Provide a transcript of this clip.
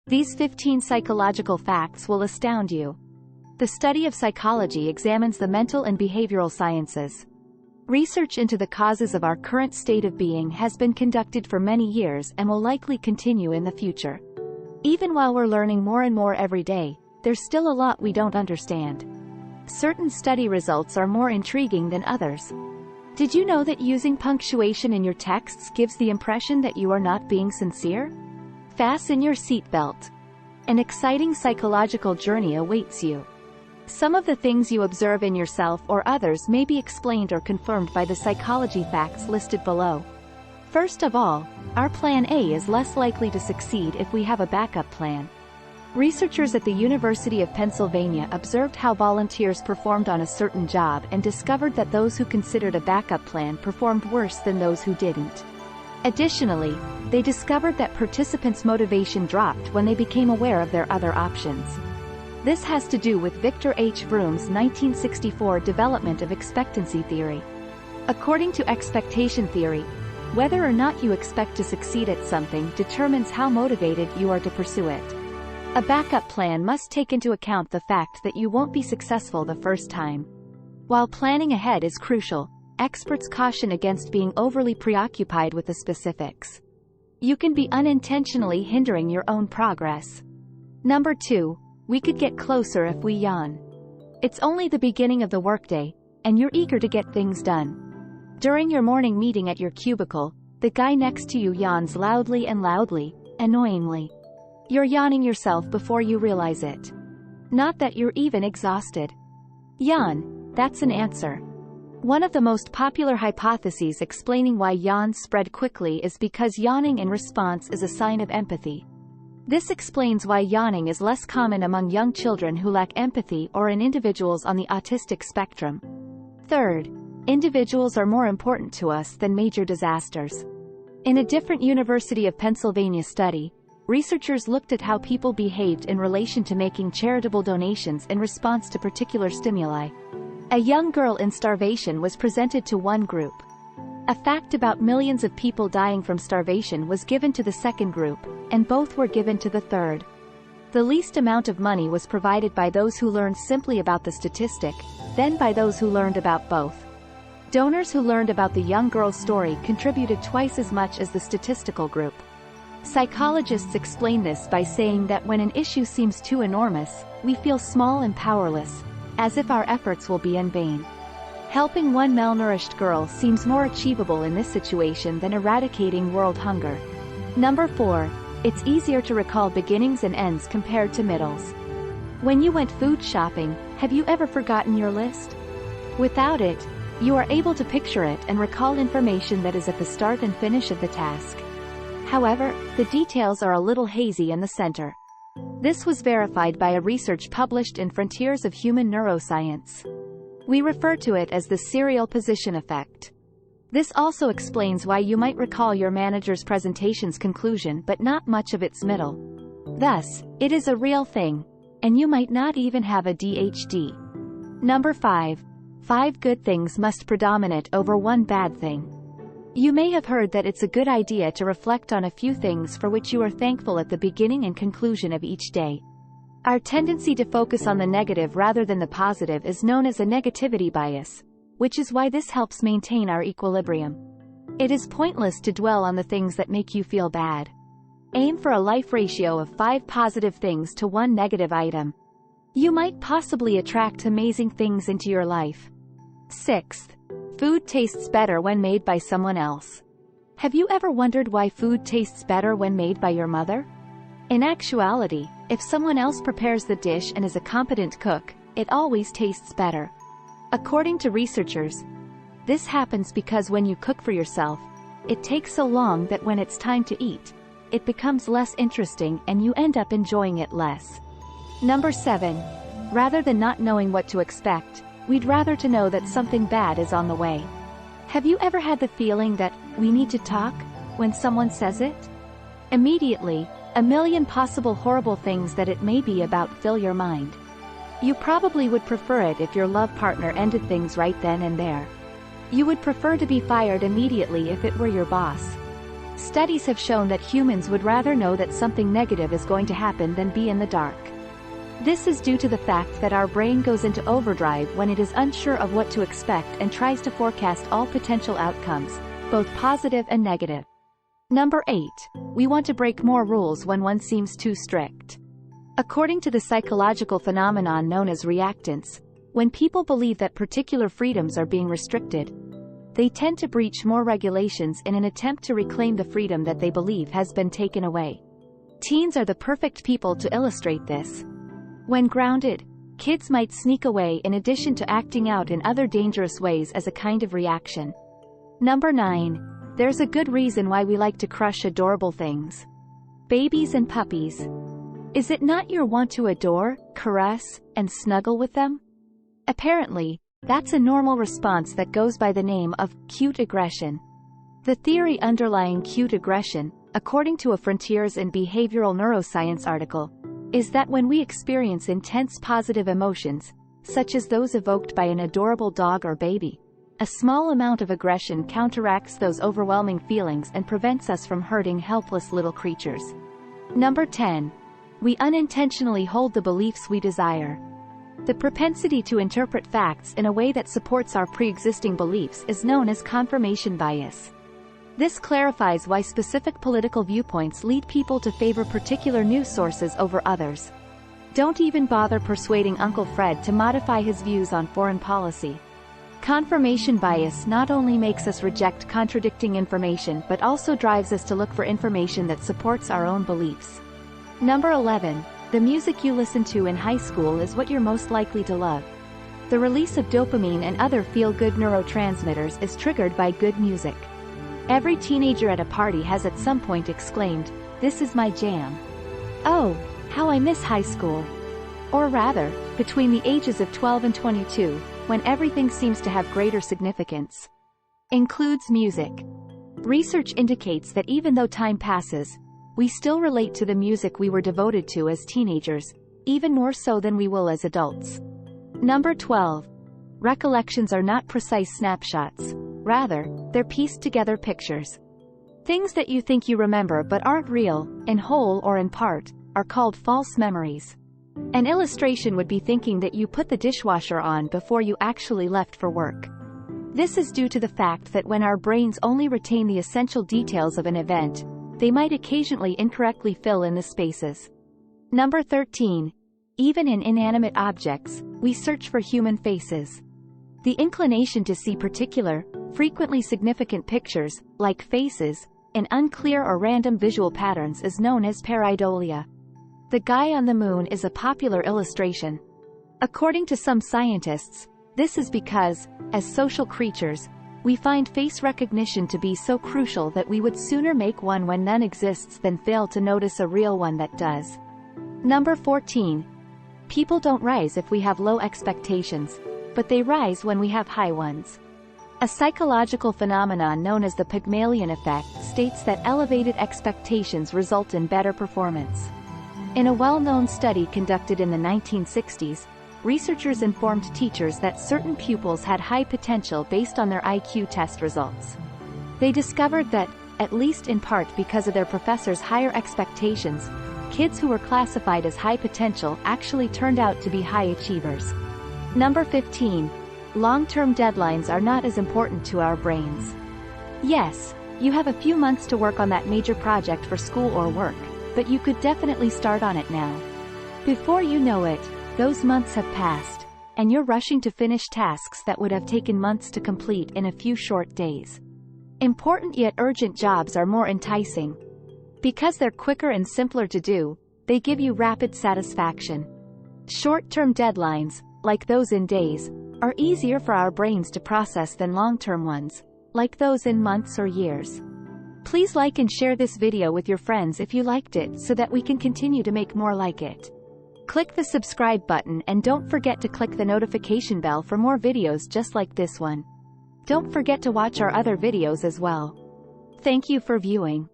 These 15 psychological facts will astound you. The study of psychology examines the mental and behavioral sciences. Research into the causes of our current state of being has been conducted for many years and will likely continue in the future. Even while we're learning more and more every day, there's still a lot we don't understand. Certain study results are more intriguing than others. Did you know that using punctuation in your texts gives the impression that you are not being sincere? Fasten your seatbelt. An exciting psychological journey awaits you. Some of the things you observe in yourself or others may be explained or confirmed by the psychology facts listed below. First of all, our plan A is less likely to succeed if we have a backup plan. Researchers at the University of Pennsylvania observed how volunteers performed on a certain job and discovered that those who considered a backup plan performed worse than those who didn't. Additionally, they discovered that participants' motivation dropped when they became aware of their other options. This has to do with Victor H. Vroom's 1964 development of expectancy theory. According to expectation theory, whether or not you expect to succeed at something determines how motivated you are to pursue it. A backup plan must take into account the fact that you won't be successful the first time. While planning ahead is crucial, experts caution against being overly preoccupied with the specifics. You can be unintentionally hindering your own progress. Number 2, we could get closer if we yawn. It's only the beginning of the workday, and you're eager to get things done. During your morning meeting at your cubicle, the guy next to you yawns loudly and loudly, annoyingly. You're yawning yourself before you realize it. Not that you're even exhausted. Yawn, that's an answer. One of the most popular hypotheses explaining why yawns spread quickly is because yawning in response is a sign of empathy. This explains why yawning is less common among young children who lack empathy or in individuals on the autistic spectrum. Third, individuals are more important to us than major disasters. In a different University of Pennsylvania study, researchers looked at how people behaved in relation to making charitable donations in response to particular stimuli. A young girl in starvation was presented to one group. A fact about millions of people dying from starvation was given to the second group, and both were given to the third. The least amount of money was provided by those who learned simply about the statistic, then by those who learned about both. Donors who learned about the young girl's story contributed twice as much as the statistical group. Psychologists explain this by saying that when an issue seems too enormous, we feel small and powerless, as if our efforts will be in vain. Helping one malnourished girl seems more achievable in this situation than eradicating world hunger. Number 4, it's easier to recall beginnings and ends compared to middles. When you went food shopping, have you ever forgotten your list? Without it, you are able to picture it and recall information that is at the start and finish of the task. However, the details are a little hazy in the center. This was verified by a research published in Frontiers of Human Neuroscience. We refer to it as the serial position effect. This also explains why you might recall your manager's presentation's conclusion but not much of its middle. Thus, it is a real thing, and you might not even have a DHD. Number 5. 5 good things must predominate over one bad thing. You may have heard that it's a good idea to reflect on a few things for which you are thankful at the beginning and conclusion of each day. Our tendency to focus on the negative rather than the positive is known as a negativity bias, which is why this helps maintain our equilibrium. It is pointless to dwell on the things that make you feel bad. Aim for a life ratio of 5 positive things to 1 negative item. You might possibly attract amazing things into your life. 6th. Food tastes better when made by someone else. Have you ever wondered why food tastes better when made by your mother? In actuality, if someone else prepares the dish and is a competent cook, it always tastes better. According to researchers, this happens because when you cook for yourself, it takes so long that when it's time to eat, it becomes less interesting and you end up enjoying it less. Number 7. Rather than not knowing what to expect, we'd rather to know that something bad is on the way. Have you ever had the feeling that, "we need to talk," when someone says it? Immediately, a million possible horrible things that it may be about fill your mind. You probably would prefer it if your love partner ended things right then and there. You would prefer to be fired immediately if it were your boss. Studies have shown that humans would rather know that something negative is going to happen than be in the dark. This is due to the fact that our brain goes into overdrive when it is unsure of what to expect and tries to forecast all potential outcomes, both positive and negative. Number 8. We want to break more rules when one seems too strict. According to the psychological phenomenon known as reactance, when people believe that particular freedoms are being restricted, they tend to breach more regulations in an attempt to reclaim the freedom that they believe has been taken away. Teens are the perfect people to illustrate this. When grounded, kids might sneak away in addition to acting out in other dangerous ways as a kind of reaction. Number 9. There's a good reason why we like to crush adorable things. Babies and puppies. Is it not your want to adore, caress, and snuggle with them? Apparently, that's a normal response that goes by the name of cute aggression. The theory underlying cute aggression, according to a Frontiers in Behavioral Neuroscience article, is that when we experience intense positive emotions, such as those evoked by an adorable dog or baby, a small amount of aggression counteracts those overwhelming feelings and prevents us from hurting helpless little creatures. Number 10. We unintentionally hold the beliefs we desire. The propensity to interpret facts in a way that supports our pre-existing beliefs is known as confirmation bias. This clarifies why specific political viewpoints lead people to favor particular news sources over others. Don't even bother persuading Uncle Fred to modify his views on foreign policy. Confirmation bias not only makes us reject contradicting information but also drives us to look for information that supports our own beliefs. Number 11. The music you listen to in high school is what you're most likely to love. The release of dopamine and other feel-good neurotransmitters is triggered by good music. Every teenager at a party has at some point exclaimed, "This is my jam." Oh, how I miss high school. Or rather, between the ages of 12 and 22, when everything seems to have greater significance. Includes music. Research indicates that even though time passes, we still relate to the music we were devoted to as teenagers, even more so than we will as adults. Number 12. Recollections are not precise snapshots. Rather, they're pieced together pictures. Things that you think you remember but aren't real, in whole or in part, are called false memories. An illustration would be thinking that you put the dishwasher on before you actually left for work. This is due to the fact that when our brains only retain the essential details of an event, they might occasionally incorrectly fill in the spaces. Number 13. Even in inanimate objects, we search for human faces. The inclination to see particular, frequently significant pictures, like faces, in unclear or random visual patterns is known as pareidolia. The guy on the moon is a popular illustration. According to some scientists, this is because, as social creatures, we find face recognition to be so crucial that we would sooner make one when none exists than fail to notice a real one that does. Number 14. People don't rise if we have low expectations, but they rise when we have high ones. A psychological phenomenon known as the Pygmalion effect states that elevated expectations result in better performance. In a well-known study conducted in the 1960s, researchers informed teachers that certain pupils had high potential based on their IQ test results. They discovered that, at least in part because of their professors' higher expectations, kids who were classified as high potential actually turned out to be high achievers. Number 15. Long-term deadlines are not as important to our brains. Yes, you have a few months to work on that major project for school or work, but you could definitely start on it now. Before you know it, those months have passed, and you're rushing to finish tasks that would have taken months to complete in a few short days. Important yet urgent jobs are more enticing. Because they're quicker and simpler to do, they give you rapid satisfaction. Short-term deadlines, like those in days, are easier for our brains to process than long-term ones, like those in months or years. Please like and share this video with your friends if you liked it so that we can continue to make more like it. Click the subscribe button and don't forget to click the notification bell for more videos just like this one. Don't forget to watch our other videos as well. Thank you for viewing.